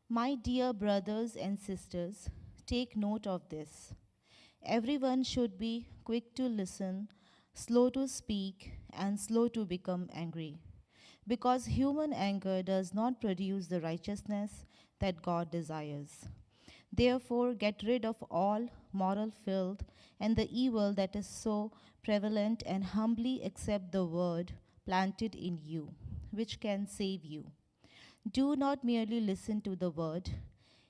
My dear brothers and sisters, take note of this. Everyone should be quick to listen, slow to speak, and slow to become angry, because human anger does not produce the righteousness that God desires. Therefore, get rid of all moral filth and the evil that is so prevalent, and humbly accept the word planted in you, which can save you. Do not merely listen to the word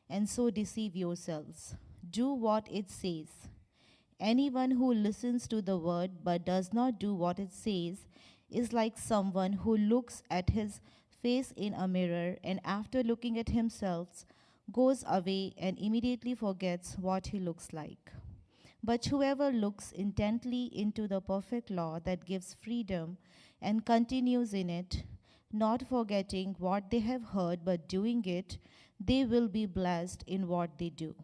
and so deceive yourselves. Do what it says. Anyone who listens to the word but does not do what it says is like someone who looks at his face in a mirror and after looking at himself goes away and immediately forgets what he looks like. But whoever looks intently into the perfect law that gives freedom and continues in it, not forgetting what they have heard but doing it, they will be blessed in what they do.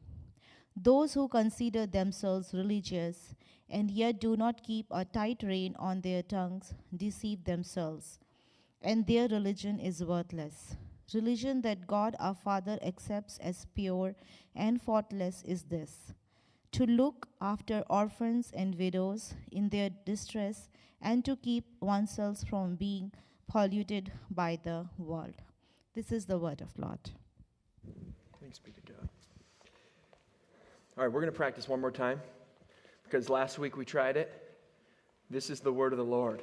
Those who consider themselves religious and yet do not keep a tight rein on their tongues deceive themselves, and their religion is worthless. Religion that God our Father accepts as pure and faultless is this: to look after orphans and widows in their distress and to keep oneself from being polluted by the world. This is the word of Lord. Thanks be to God. All right, we're going to practice one more time because last week we tried it. This is the word of the Lord.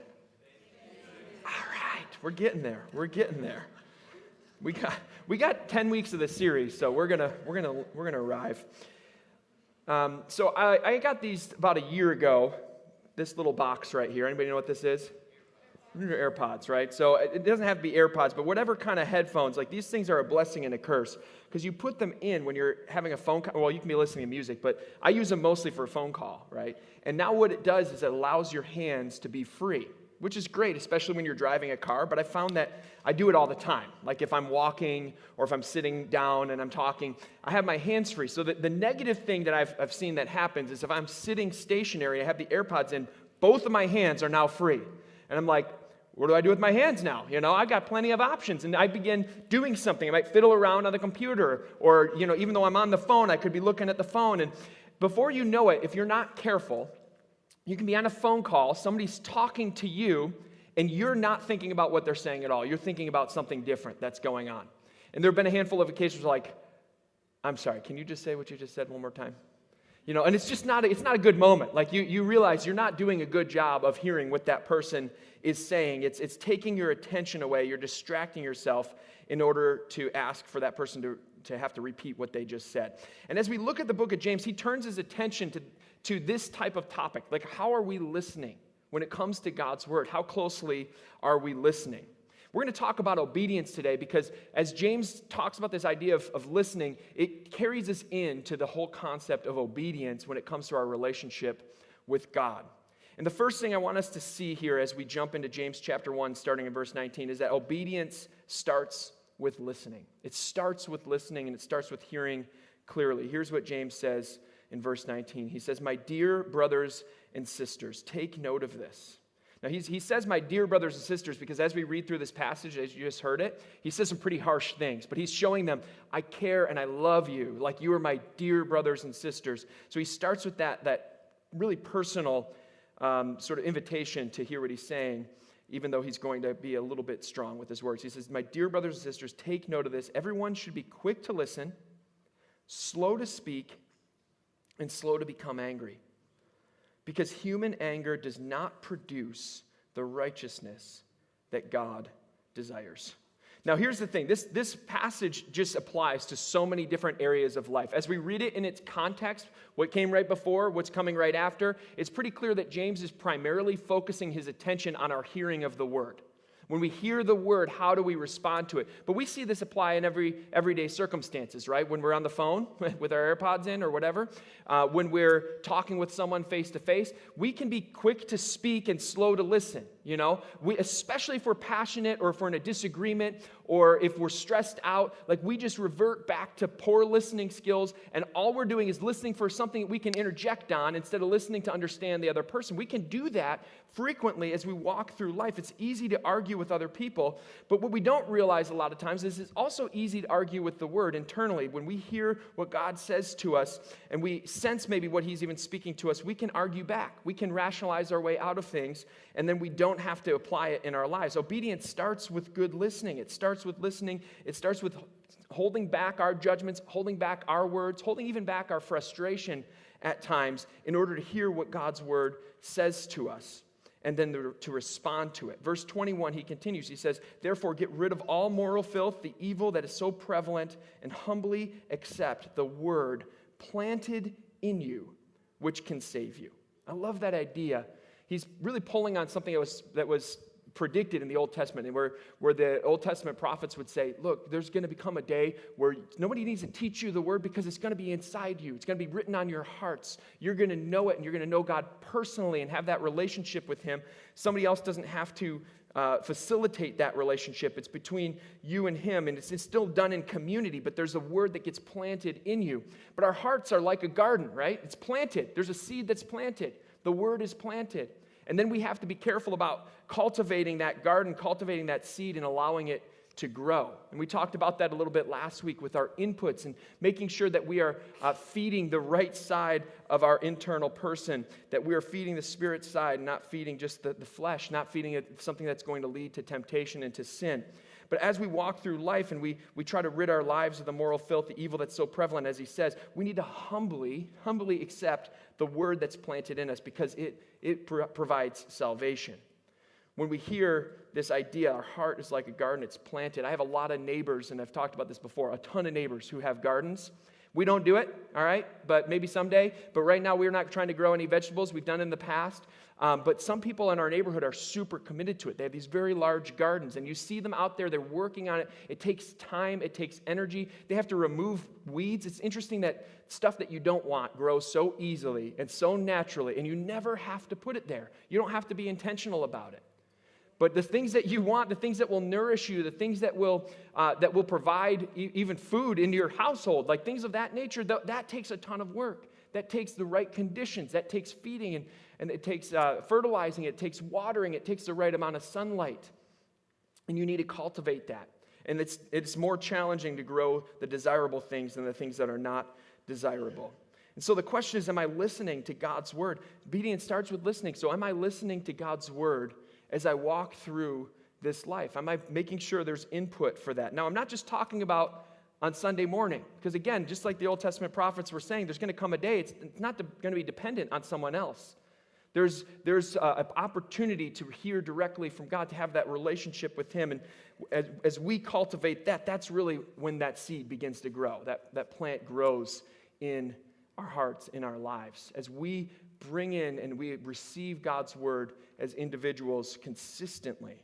All right, we're getting there. We're getting there. We got 10 weeks of this series, so we're gonna arrive. So I got these about a year ago. This little box right here. Anybody know what this is? AirPods, right? So it doesn't have to be AirPods, but whatever kind of headphones, like these things are a blessing and a curse because you put them in when you're having a phone call. Well, you can be listening to music, but I use them mostly for a phone call, right? And now what it does is it allows your hands to be free, which is great, especially when you're driving a car. But I found that I do it all the time. Like if I'm walking or if I'm sitting down and I'm talking, I have my hands free. So the negative thing that I've seen that happens is if I'm sitting stationary, I have the AirPods in, both of my hands are now free. And I'm like, what do I do with my hands now? You know, I got plenty of options. And I begin doing something. I might fiddle around on the computer. Or, you know, even though I'm on the phone, I could be looking at the phone. And before you know it, if you're not careful, you can be on a phone call, somebody's talking to you, and you're not thinking about what they're saying at all. You're thinking about something different that's going on. And there have been a handful of occasions like, I'm sorry, can you just say what you just said one more time? You know, and it's just not a good moment. Like you realize you're not doing a good job of hearing what that person is saying. It's taking your attention away. You're distracting yourself in order to ask for that person to have to repeat what they just said. And as we look at the book of James, he turns his attention to this type of topic. Like, how are we listening when it comes to God's word? How closely are we listening? We're going to talk about obedience today because as James talks about this idea of listening, it carries us into the whole concept of obedience when it comes to our relationship with God. And the first thing I want us to see here as we jump into James chapter 1, starting in verse 19, is that obedience starts with listening. It starts with listening, and it starts with hearing clearly. Here's what James says in verse 19. He says, "My dear brothers and sisters, take note of this." Now, he says, "my dear brothers and sisters," because as we read through this passage, as you just heard it, he says some pretty harsh things. But he's showing them, I care and I love you, like you are my dear brothers and sisters. So he starts with that really personal sort of invitation to hear what he's saying, even though he's going to be a little bit strong with his words. He says, "My dear brothers and sisters, take note of this. Everyone should be quick to listen, slow to speak, and slow to become angry. Because human anger does not produce the righteousness that God desires." Now, here's the thing. This passage just applies to so many different areas of life. As we read it in its context, what came right before, what's coming right after, it's pretty clear that James is primarily focusing his attention on our hearing of the word. When we hear the word, how do we respond to it? But we see this apply in everyday circumstances, right? When we're on the phone with our AirPods in or whatever, when we're talking with someone face to face, we can be quick to speak and slow to listen. Especially if we're passionate or if we're in a disagreement or if we're stressed out, like we just revert back to poor listening skills, and all we're doing is listening for something that we can interject on instead of listening to understand the other person. We can do that frequently as we walk through life. It's easy to argue with other people, but what we don't realize a lot of times is it's also easy to argue with the Word internally. When we hear what God says to us and we sense maybe what He's even speaking to us, we can argue back. We can rationalize our way out of things, and then we don't have to apply it in our lives. Obedience starts with good listening. It starts with listening. It starts with holding back our judgments, holding back our words, holding even back our frustration at times in order to hear what God's Word says to us, and then to respond to it. Verse 21, he continues. He says, "Therefore get rid of all moral filth, the evil that is so prevalent, and humbly accept the word planted in you, which can save you." I love that idea. He's really pulling on something that was predicted in the Old Testament, and where the Old Testament prophets would say, look, there's going to become a day where nobody needs to teach you the word because it's going to be inside you. It's going to be written on your hearts. You're going to know it, and you're going to know God personally and have that relationship with Him. Somebody else doesn't have to facilitate that relationship. It's between you and Him, and it's still done in community, but there's a word that gets planted in you. But our hearts are like a garden, right? It's planted. There's a seed that's planted. The word is planted. And then we have to be careful about cultivating that garden, cultivating that seed, and allowing it to grow. And we talked about that a little bit last week with our inputs and making sure that we are feeding the right side of our internal person, that we are feeding the spirit side, not feeding just the flesh, not feeding it something that's going to lead to temptation and to sin. But as we walk through life and we try to rid our lives of the moral filth, the evil that's so prevalent, as he says, we need to humbly accept the word that's planted in us because it provides salvation. When we hear this idea, our heart is like a garden, it's planted. I have a lot of neighbors, and I've talked about this before, a ton of neighbors who have gardens. We don't do it, all right, but maybe someday. But right now, we're not trying to grow any vegetables. We've done it in the past. But some people in our neighborhood are super committed to it. They have these very large gardens, and you see them out there. They're working on it. It takes time. It takes energy. They have to remove weeds. It's interesting that stuff that you don't want grows so easily and so naturally, and you never have to put it there. You don't have to be intentional about it. But the things that you want, the things that will nourish you, the things that will provide even food into your household, like things of that nature, that takes a ton of work. That takes the right conditions. That takes feeding, and it takes fertilizing. It takes watering. It takes the right amount of sunlight. And you need to cultivate that. And it's more challenging to grow the desirable things than the things that are not desirable. And so the question is, am I listening to God's word? Obedience starts with listening. So am I listening to God's word as I walk through this life? Am I making sure there's input for that? Now, I'm not just talking about on Sunday morning, because again, just like the Old Testament prophets were saying, there's going to come a day, it's not going to be dependent on someone else. There's an opportunity to hear directly from God, to have that relationship with Him, and as we cultivate that, that's really when that seed begins to grow, that plant grows in our hearts, in our lives, as we bring in and we receive God's word as individuals consistently.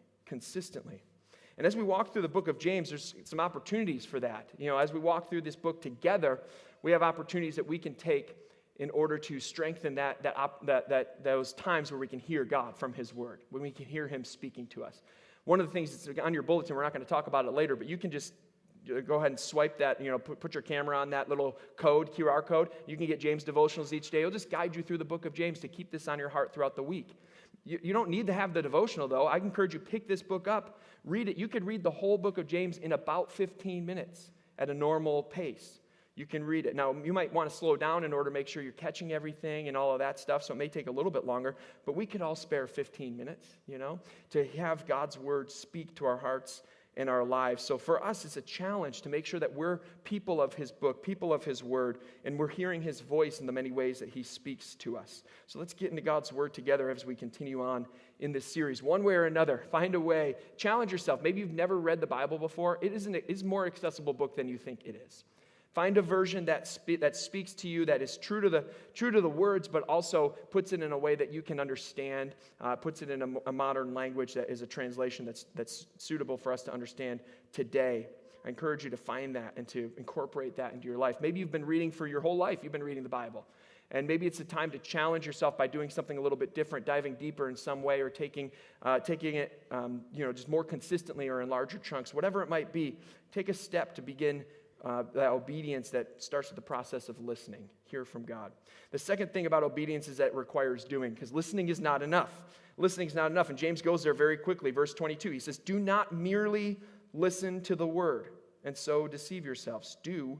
And as we walk through the book of James, there's some opportunities for that. As we walk through this book together, we have opportunities that we can take in order to strengthen those times where we can hear God from His word, when we can hear Him speaking to us. One of the things that's on your bulletin, we're not going to talk about it later, but you can just go ahead and swipe that, put your camera on that little QR code. You can get James devotionals each day. It'll just guide you through the book of James to keep this on your heart throughout the week. You don't need to have the devotional, though. I encourage you, pick this book up, read it. You could read the whole book of James in about 15 minutes at a normal pace. You can read it. Now, you might want to slow down in order to make sure you're catching everything and all of that stuff, so it may take a little bit longer, but we could all spare 15 minutes, to have God's word speak to our hearts in our lives. So for us, it's a challenge to make sure that we're people of His book, people of His word, and we're hearing His voice in the many ways that He speaks to us. So let's get into God's word together as we continue on in this series. One way or another, find a way. Challenge yourself. Maybe you've never read the Bible before. It is a more accessible book than you think it is. Find a version that speaks to you, that is true to the words, but also puts it in a way that you can understand, puts it in a modern language that is a translation that's suitable for us to understand today. I encourage you to find that and to incorporate that into your life. Maybe you've been reading for your whole life. You've been reading the Bible. And maybe it's a time to challenge yourself by doing something a little bit different, diving deeper in some way, or taking it just more consistently or in larger chunks. Whatever it might be, take a step to begin that obedience that starts with the process of listening. Hear from God. The second thing about obedience is that it requires doing, because listening is not enough. Listening is not enough, and James goes there very quickly. Verse 22, he says, "Do not merely listen to the word, and so deceive yourselves. Do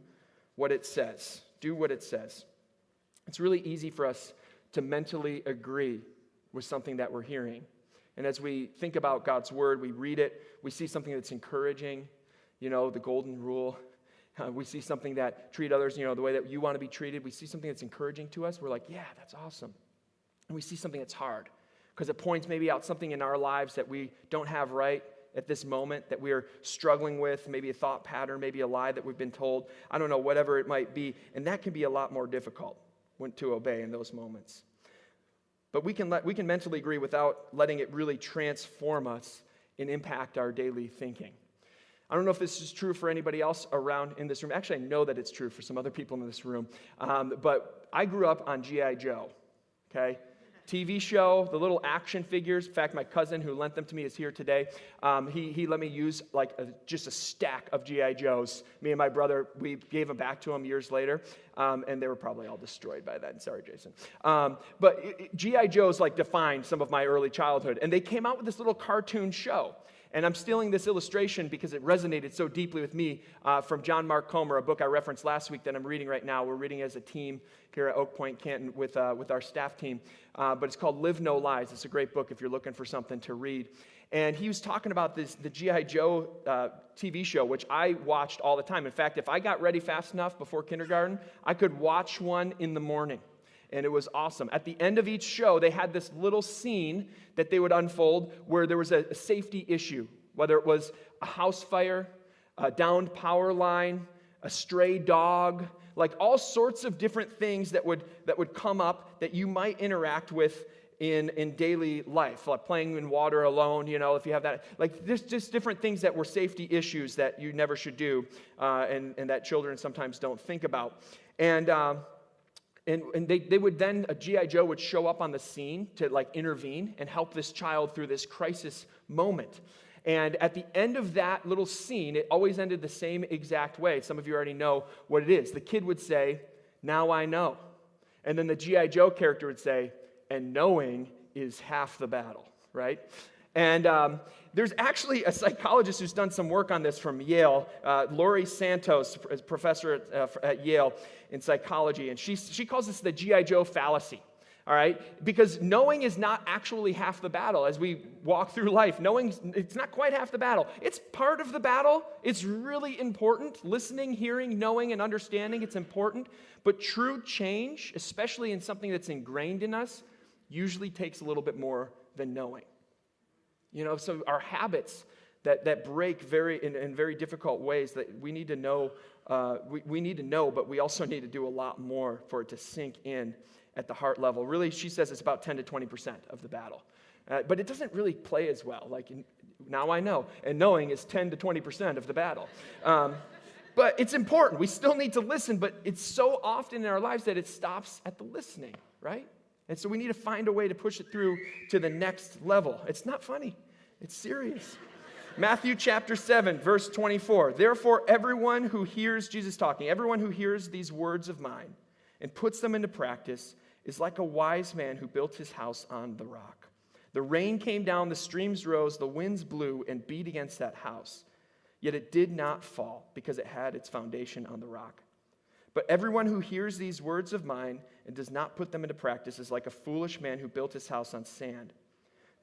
what it says." Do what it says. It's really easy for us to mentally agree with something that we're hearing. And as we think about God's word, we read it, we see something that's encouraging, the golden rule. We see something that treat others, the way that you want to be treated. We see something that's encouraging to us. We're like, yeah, that's awesome. And we see something that's hard because it points maybe out something in our lives that we don't have right at this moment, that we are struggling with, maybe a thought pattern, maybe a lie that we've been told. I don't know, whatever it might be. And that can be a lot more difficult to obey in those moments. But we can mentally agree without letting it really transform us and impact our daily thinking. I don't know if this is true for anybody else around in this room. Actually, I know that it's true for some other people in this room. But I grew up on G.I. Joe, okay? TV show, the little action figures. In fact, my cousin who lent them to me is here today. He let me use just a stack of G.I. Joes. Me and my brother, we gave them back to him years later, and they were probably all destroyed by then. Sorry, Jason. But G.I. Joes defined some of my early childhood, and they came out with this little cartoon show. And I'm stealing this illustration because it resonated so deeply with me from John Mark Comer, a book I referenced last week that I'm reading right now. We're reading as a team here at Oak Point, Canton, with our staff team. But it's called Live No Lies. It's a great book if you're looking for something to read. And he was talking about the G.I. Joe TV show, which I watched all the time. In fact, if I got ready fast enough before kindergarten, I could watch one in the morning. And it was awesome. At the end of each show, they had this little scene that they would unfold where there was a safety issue, whether it was a house fire, a downed power line, a stray dog, all sorts of different things that would come up that you might interact with in daily life, like playing in water alone, if you have that. There's just different things that were safety issues that you never should do and that children sometimes don't think about. And they would then, a G.I. Joe would show up on the scene to intervene and help this child through this crisis moment. And at the end of that little scene, it always ended the same exact way. Some of you already know what it is. The kid would say, "Now I know." And then the G.I. Joe character would say, "And knowing is half the battle," right? And there's actually a psychologist who's done some work on this from Yale, Laurie Santos, professor at Yale in psychology, and she calls this the G.I. Joe fallacy, all right? Because knowing is not actually half the battle. As we walk through life, knowing, it's not quite half the battle. It's part of the battle. It's really important. Listening, hearing, knowing, and understanding, it's important. But true change, especially in something that's ingrained in us, usually takes a little bit more than knowing. So our habits that break in very difficult ways that we need to know, we need to know, but we also need to do a lot more for it to sink in at the heart level. Really, she says it's about 10 to 20% of the battle. But it doesn't really play as well. Now I know. And knowing is 10 to 20% of the battle. But it's important. We still need to listen, but it's so often in our lives that it stops at the listening, right? And so we need to find a way to push it through to the next level. It's not funny. It's serious. Matthew chapter 7, verse 24. "Therefore, everyone who hears," Jesus talking, "everyone who hears these words of mine and puts them into practice is like a wise man who built his house on the rock. The rain came down, the streams rose, the winds blew and beat against that house. Yet it did not fall because it had its foundation on the rock. But everyone who hears these words of mine and does not put them into practice is like a foolish man who built his house on sand.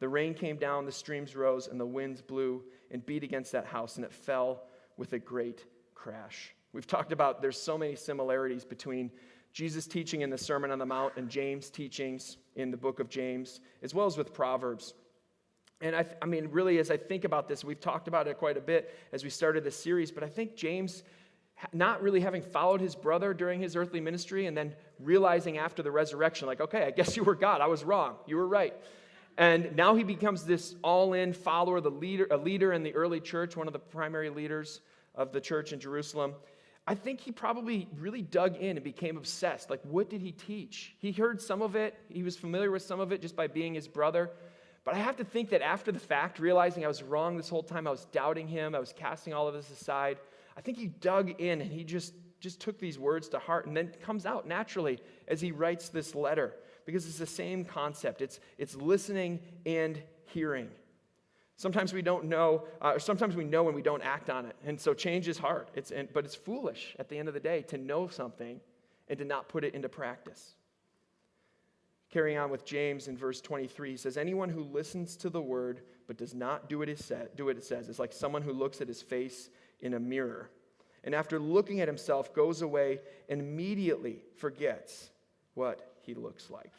The rain came down, the streams rose, and the winds blew and beat against that house, and it fell with a great crash." We've talked about there's so many similarities between Jesus' teaching in the Sermon on the Mount and James' teachings in the book of James, as well as with Proverbs. And I mean, really, as I think about this, we've talked about it quite a bit as we started this series, but I think James, not really having followed his brother during his earthly ministry and then realizing after the resurrection, okay, I guess you were God. I was wrong. You were right. And now he becomes this all-in follower, a leader in the early church, one of the primary leaders of the church in Jerusalem. I think he probably really dug in and became obsessed. Like, what did he teach? He heard some of it. He was familiar with some of it just by being his brother. But I have to think that after the fact, realizing I was wrong this whole time, I was doubting him, I was casting all of this aside, I think he dug in and he just took these words to heart, and then it comes out naturally as he writes this letter, because it's the same concept. It's listening and hearing. Sometimes we don't know, or sometimes we know and we don't act on it. And so change is hard. But it's foolish at the end of the day to know something and to not put it into practice. Carrying on with James in verse 23, he says, anyone who listens to the word but does not do what it says is like someone who looks at his face in a mirror, and after looking at himself goes away and immediately forgets what he looks like.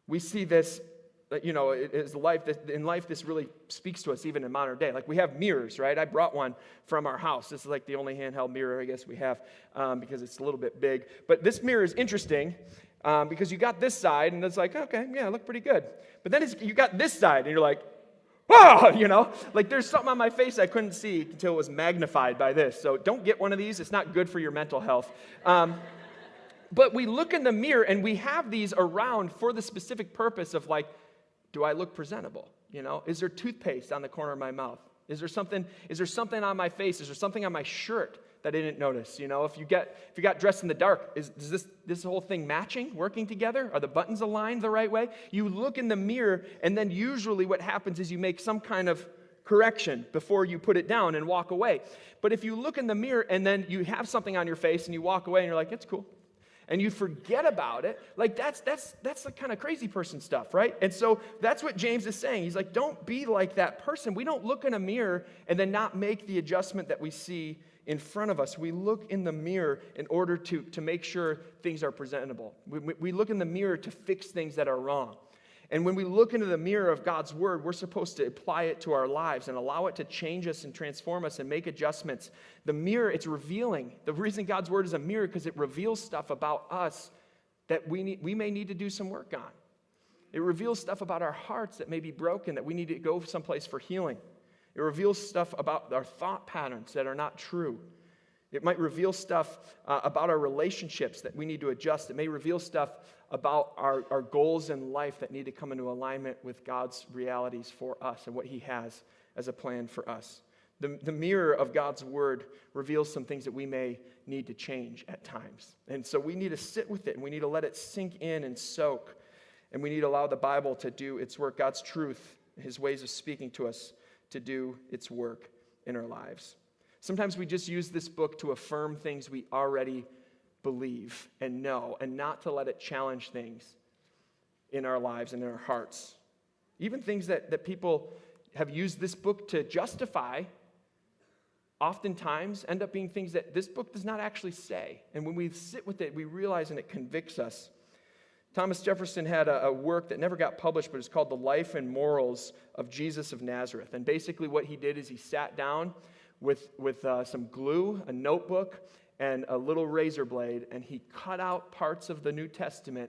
We see this, in life this really speaks to us even in modern day. Like, we have mirrors, right? I brought one from our house. This is like the only handheld mirror I guess we have because it's a little bit big. But this mirror is interesting because you got this side and it's like, okay, yeah, I look pretty good. But then you got this side and you're like, oh, like there's something on my face I couldn't see until it was magnified by this. So don't get one of these. It's not good for your mental health. But we look in the mirror and we have these around for the specific purpose of like, do I look presentable? Is there toothpaste on the corner of my mouth? Is there something on my face? Is there something on my shirt that I didn't notice? If you got dressed in the dark, is this whole thing matching, working together? Are the buttons aligned the right way? You look in the mirror, and then usually what happens is you make some kind of correction before you put it down and walk away. But if you look in the mirror and then you have something on your face and you walk away and you're like, it's cool, and you forget about it, like that's the kind of crazy person stuff, right? And so that's what James is saying. He's like, don't be like that person. We don't look in a mirror and then not make the adjustment that we see in front of us. We look in the mirror in order to make sure things are presentable. We look in the mirror to fix things that are wrong. And when we look into the mirror of God's word, we're supposed to apply it to our lives and allow it to change us and transform us and make adjustments. The mirror, it's revealing. The reason God's word is a mirror because it reveals stuff about us that we may need to do some work on. It reveals stuff about our hearts that may be broken, that we need to go someplace for healing. It reveals stuff about our thought patterns that are not true. It might reveal stuff about our relationships that we need to adjust. It may reveal stuff about our goals in life that need to come into alignment with God's realities for us and what he has as a plan for us. The mirror of God's word reveals some things that we may need to change at times. And so we need to sit with it, and we need to let it sink in and soak. And we need to allow the Bible to do its work, God's truth, his ways of speaking to us, to do its work in our lives. Sometimes we just use this book to affirm things we already believe and know, and not to let it challenge things in our lives and in our hearts. Even things that people have used this book to justify oftentimes end up being things that this book does not actually say. And when we sit with it, we realize and it convicts us. Thomas Jefferson had a work that never got published, but it's called The Life and Morals of Jesus of Nazareth. And basically what he did is he sat down with some glue, a notebook, and a little razor blade, and he cut out parts of the New Testament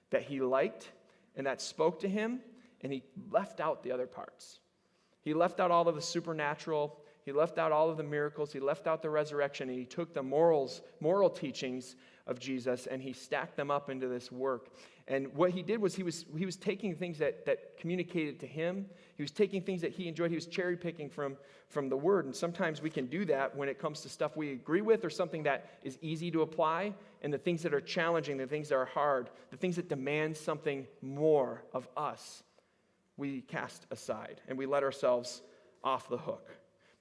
that he liked and that spoke to him, and he left out the other parts. He left out all of the supernatural. He left out all of the miracles. He left out the resurrection, and he took the moral teachings of Jesus, and he stacked them up into this work. And what he did was he was taking things that communicated to him. He was taking things that he enjoyed. He was cherry picking from the word. And sometimes we can do that when it comes to stuff we agree with or something that is easy to apply. And the things that are challenging, the things that are hard, the things that demand something more of us, we cast aside and we let ourselves off the hook.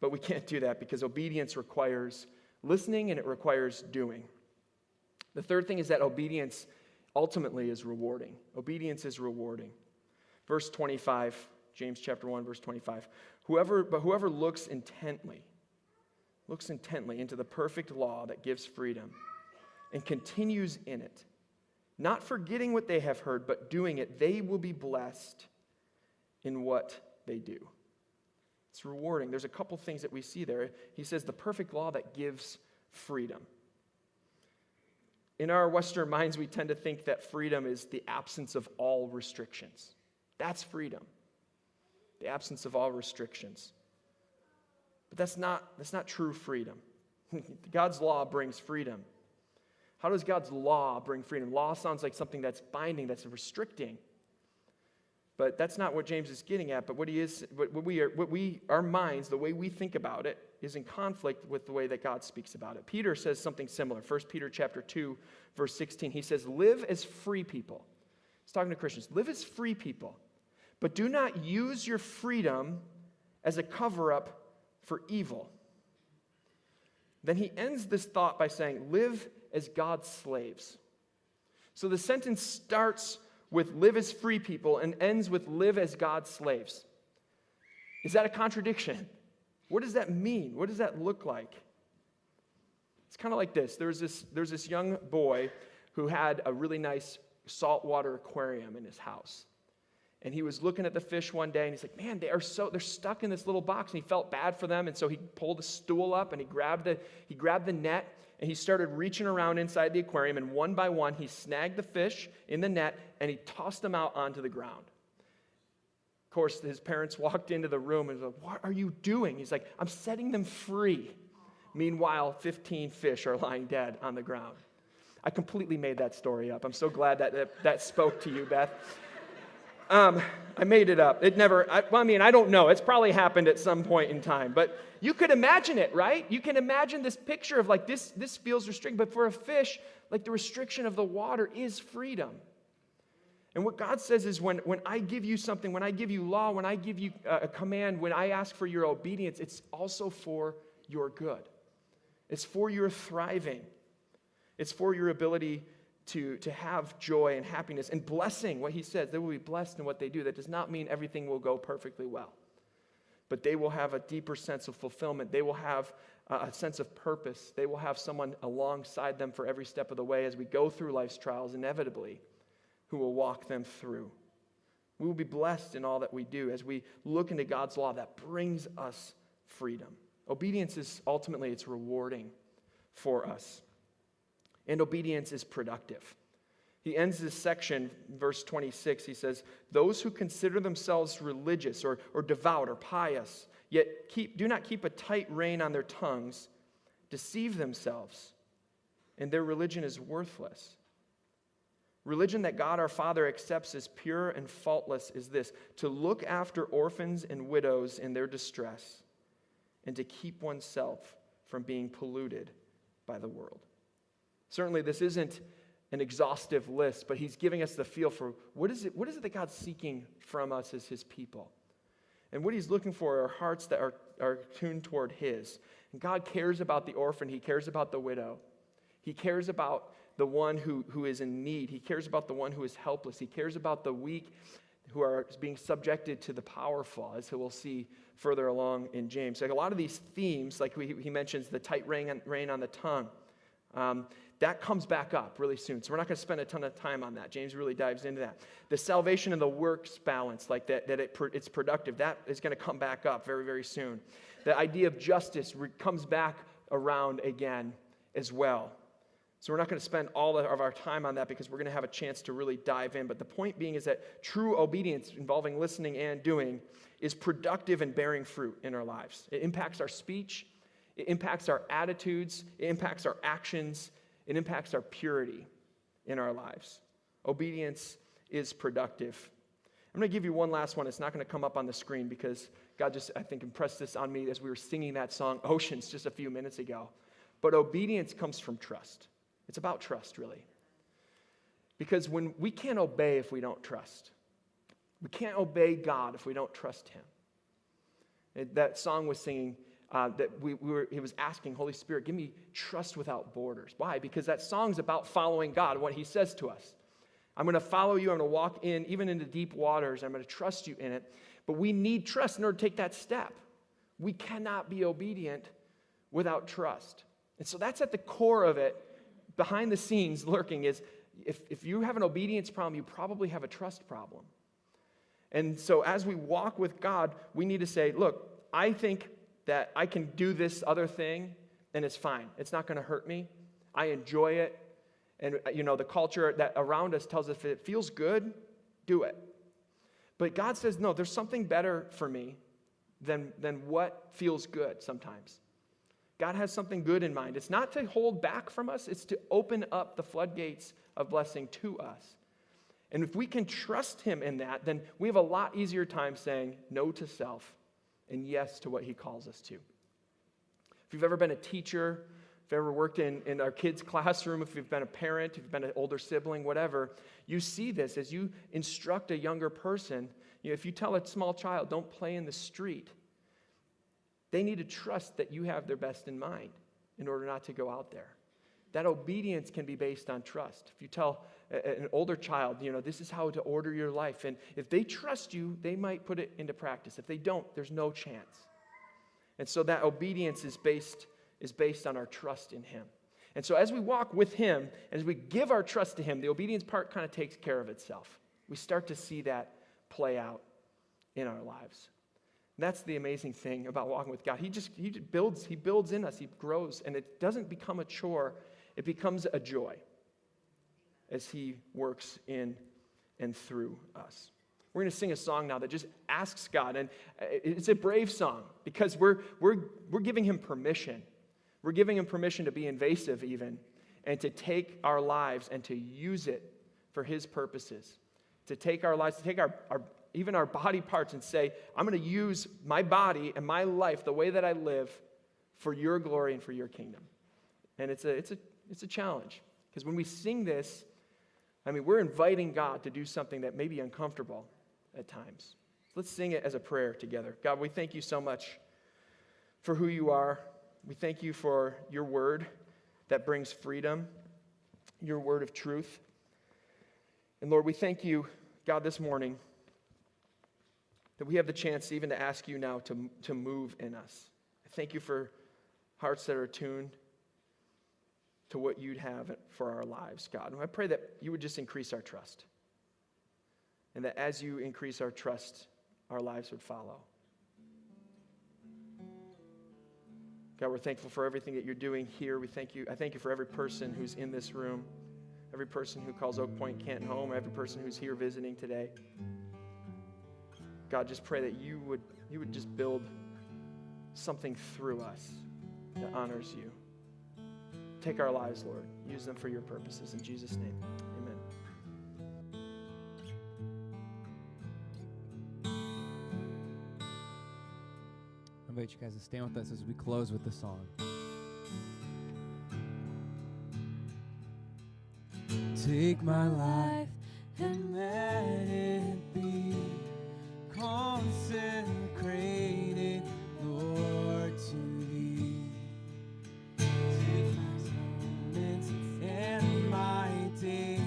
But we can't do that because obedience requires listening and it requires doing. The third thing is that obedience ultimately is rewarding. Obedience is rewarding. Verse 25, James chapter 1, verse 25. Whoever looks intently into the perfect law that gives freedom and continues in it, not forgetting what they have heard, but doing it, they will be blessed in what they do. It's rewarding. There's a couple things that we see there. He says the perfect law that gives freedom. In our Western minds, we tend to think that freedom is the absence of all restrictions. That's freedom. The absence of all restrictions. But that's not true freedom. God's law brings freedom. How does God's law bring freedom? Law sounds like something that's binding, that's restricting. But that's not what James is getting at. But our minds, the way we think about it, is in conflict with the way that God speaks about it. Peter says something similar. 1 Peter chapter 2, verse 16. He says, live as free people. He's talking to Christians. Live as free people, but do not use your freedom as a cover-up for evil. Then he ends this thought by saying, live as God's slaves. So the sentence starts with live as free people and ends with live as God's slaves. Is that a contradiction? What does that mean? What does that look like? It's kind of like this. There's this young boy who had a really nice saltwater aquarium in his house. And he was looking at the fish one day, and he's like, man, they're stuck in this little box. And he felt bad for them, and so he pulled a stool up, and he grabbed the net, and he started reaching around inside the aquarium, and one by one, he snagged the fish in the net, and he tossed them out onto the ground. Of course, his parents walked into the room and was like, what are you doing? He's like, I'm setting them free. Meanwhile, 15 fish are lying dead on the ground. I completely made that story up. I'm so glad that spoke to you, Beth. I made it up. I don't know. It's probably happened at some point in time. But you could imagine it, right? You can imagine this picture of like this feels restricted. But for a fish, like the restriction of the water is freedom. And what God says is when I give you something, when I give you law, when I give you a command, when I ask for your obedience, it's also for your good. It's for your thriving. It's for your ability to have joy and happiness and blessing. What he says, they will be blessed in what they do. That does not mean everything will go perfectly well. But they will have a deeper sense of fulfillment. They will have a sense of purpose. They will have someone alongside them for every step of the way as we go through life's trials, inevitably, who will walk them through. We will be blessed in all that we do as we look into God's law that brings us freedom. Obedience is ultimately, it's rewarding for us. And obedience is productive. He ends this section, verse 26, he says, those who consider themselves religious or devout or pious, yet do not keep a tight rein on their tongues, deceive themselves, and their religion is worthless. Religion that God our Father accepts as pure and faultless is this, to look after orphans and widows in their distress, and to keep oneself from being polluted by the world. Certainly, this isn't an exhaustive list, but he's giving us the feel for what is it that God's seeking from us as his people. And what he's looking for are hearts that are tuned toward his. And God cares about the orphan. He cares about the widow. He cares about the one who is in need. He cares about the one who is helpless. He cares about the weak who are being subjected to the powerful, as we'll see further along in James. Like a lot of these themes, like he mentions the tight rein on the tongue, that comes back up really soon. So we're not going to spend a ton of time on that. James really dives into that. The salvation and the works balance, like it's productive, that is going to come back up very, very soon. The idea of justice comes back around again as well. So we're not going to spend all of our time on that because we're going to have a chance to really dive in. But the point being is that true obedience involving listening and doing is productive and bearing fruit in our lives. It impacts our speech. It impacts our attitudes. It impacts our actions. It impacts our purity in our lives. Obedience is productive. I'm going to give you one last one. It's not going to come up on the screen because God just, I think, impressed this on me as we were singing that song, Oceans, just a few minutes ago. But obedience comes from trust. It's about trust, really. Because when we can't obey if we don't trust. We can't obey God if we don't trust him. That song was singing, he was asking, Holy Spirit, give me trust without borders. Why? Because that song's about following God, what he says to us. I'm going to follow you. I'm going to walk even into deep waters. I'm going to trust you in it. But we need trust in order to take that step. We cannot be obedient without trust. And so that's at the core of it. Behind the scenes lurking is if you have an obedience problem, you probably have a trust problem. And so as we walk with God, we need to say, look, I think that I can do this other thing, and it's fine. It's not going to hurt me. I enjoy it. And, the culture that around us tells us if it feels good, do it. But God says, no, there's something better for me than what feels good sometimes. God has something good in mind. It's not to hold back from us, it's to open up the floodgates of blessing to us. And if we can trust him in that, then we have a lot easier time saying no to self and yes to what he calls us to. If you've ever been a teacher, if you've ever worked in our kids' classroom, if you've been a parent, if you've been an older sibling, whatever, you see this as you instruct a younger person. If you tell a small child, don't play in the street, they need to trust that you have their best in mind in order not to go out there. That obedience can be based on trust. If you tell an older child, this is how to order your life, and if they trust you, they might put it into practice. If they don't, there's no chance. And so that obedience is based on our trust in him. And so as we walk with him, as we give our trust to him, the obedience part kind of takes care of itself. We start to see that play out in our lives. That's the amazing thing about walking with God. He builds in us, he grows, and it doesn't become a chore, it becomes a joy as he works in and through us. We're going to sing a song now that just asks God, and it's a brave song because we're giving him permission. We're giving him permission to be invasive even, and to take our lives and to use it for his purposes. To take our lives, to take even our body parts and say, I'm going to use my body and my life, the way that I live, for your glory and for your kingdom. And it's a challenge. Because when we sing this, we're inviting God to do something that may be uncomfortable at times. Let's sing it as a prayer together. God, we thank you so much for who you are. We thank you for your word that brings freedom, your word of truth. And Lord, we thank you, God, this morning, that we have the chance even to ask you now to move in us. I thank you for hearts that are tuned to what you'd have for our lives, God. And I pray that you would just increase our trust. And that as you increase our trust, our lives would follow. God, we're thankful for everything that you're doing here. I thank you for every person who's in this room, every person who calls Oak Point Canton home, every person who's here visiting today. God, just pray that you would just build something through us that honors you. Take our lives, Lord. Use them for your purposes. In Jesus' name, amen. I invite you guys to stand with us as we close with the song. Take my life and let it be consecrated, Lord, to thee. Take my moments and my days,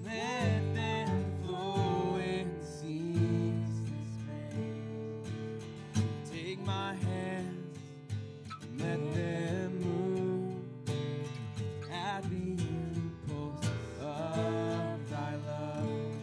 let them flow in ceaseless praise. Take my hands, let them move at the impulse of thy love.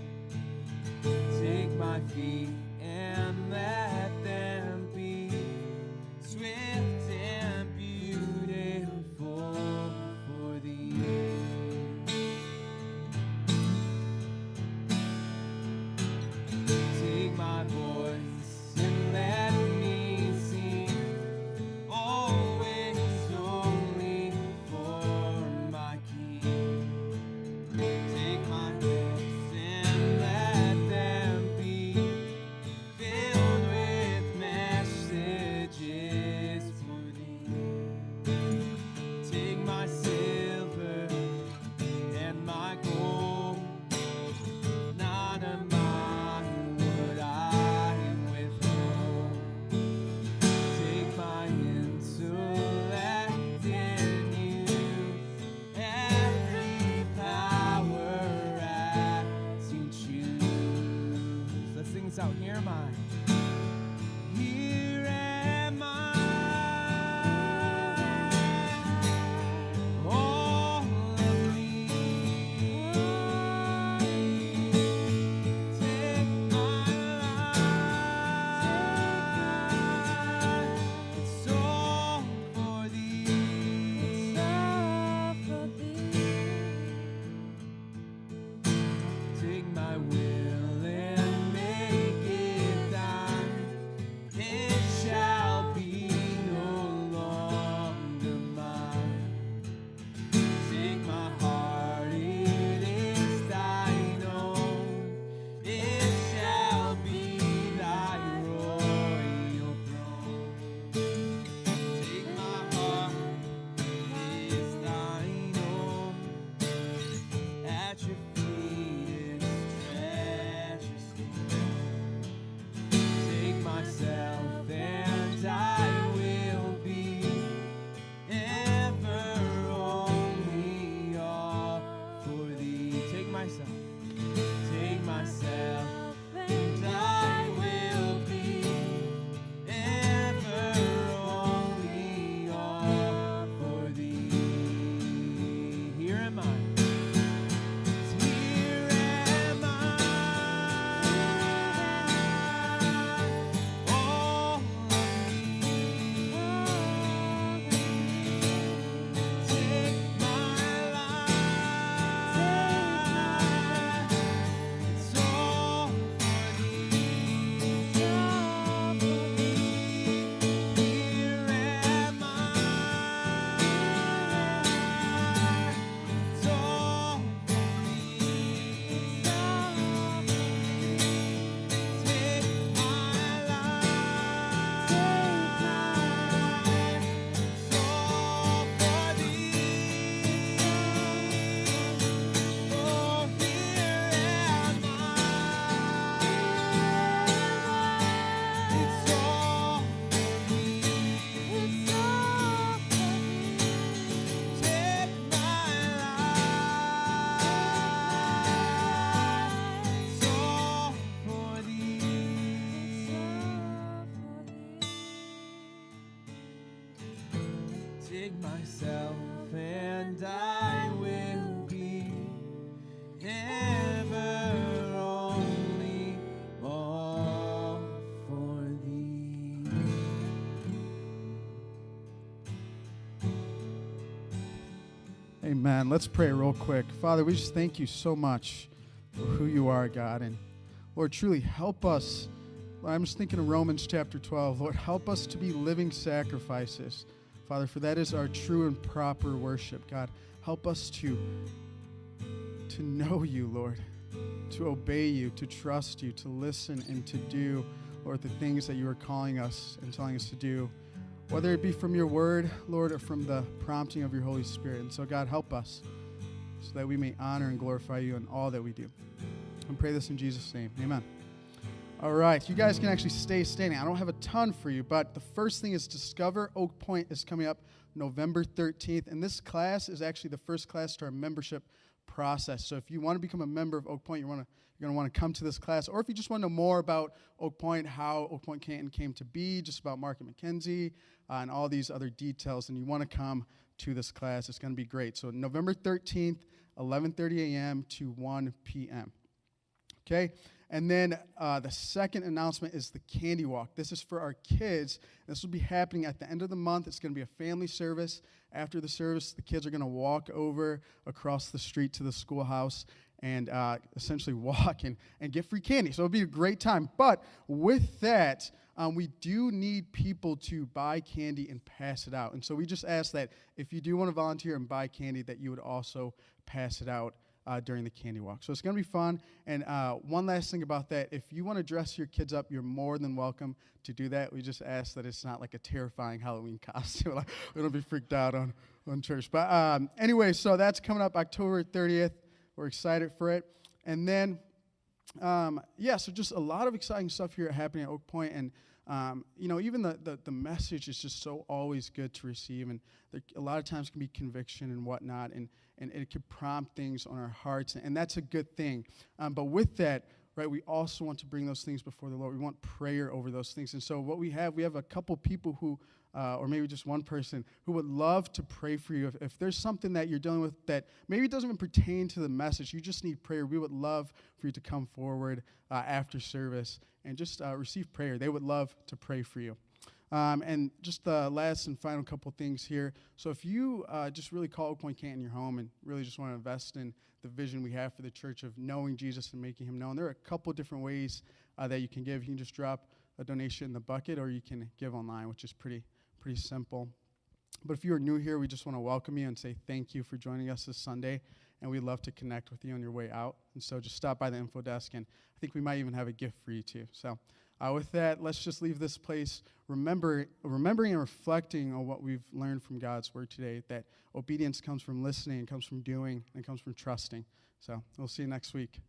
myself, and I will be ever only all for thee. Amen. Let's pray real quick. Father, we just thank you so much for who you are, God. And Lord, truly help us. I'm just thinking of Romans chapter 12. Lord, help us to be living sacrifices, Father, for that is our true and proper worship. God, help us to know you, Lord, to obey you, to trust you, to listen and to do, Lord, the things that you are calling us and telling us to do, whether it be from your word, Lord, or from the prompting of your Holy Spirit. And so, God, help us so that we may honor and glorify you in all that we do. And pray this in Jesus' name. Amen. All right, you guys can actually stay standing. I don't have a ton for you, but the first thing is Discover Oak Point is coming up November 13th, and this class is actually the first class to our membership process. So if you want to become a member of Oak Point, you're going to want to come to this class, or if you just want to know more about Oak Point, how Oak Point Canton came to be, just about Mark and Mackenzie, and all these other details, and you want to come to this class, it's going to be great. So November 13th, 11:30 a.m. to 1 p.m. Okay? And then the second announcement is the Candy Walk. This is for our kids. This will be happening at the end of the month. It's going to be a family service. After the service, the kids are going to walk over across the street to the schoolhouse and essentially walk and get free candy. So it'll be a great time. But with that, we do need people to buy candy and pass it out. And so we just ask that if you do want to volunteer and buy candy, that you would also pass it out during the Candy Walk. So it's going to be fun. And one last thing about that, if you want to dress your kids up, you're more than welcome to do that. We just ask that it's not like a terrifying Halloween costume. Like, we don't be freaked out on church. But anyway, so that's coming up October 30th. We're excited for it. And then, so just a lot of exciting stuff here happening at Oak Point. And, even the message is just so always good to receive. And there, a lot of times can be conviction and whatnot. And it could prompt things on our hearts, and that's a good thing. But with that, right, we also want to bring those things before the Lord. We want prayer over those things. And so what we have a couple people who, or maybe just one person, who would love to pray for you. If there's something that you're dealing with that maybe doesn't even pertain to the message, you just need prayer, we would love for you to come forward after service and just receive prayer. They would love to pray for you. And just the last and final couple things here. So if you just really call Oak Point Canton your home and really just want to invest in the vision we have for the church of knowing Jesus and making him known, there are a couple different ways that you can give. You can just drop a donation in the bucket, or you can give online, which is pretty simple. But if you are new here, we just want to welcome you and say thank you for joining us this Sunday, and we'd love to connect with you on your way out. And so just stop by the info desk, and I think we might even have a gift for you too. So with that, let's just leave this place remembering and reflecting on what we've learned from God's word today, that obedience comes from listening, it comes from doing, and it comes from trusting. So we'll see you next week.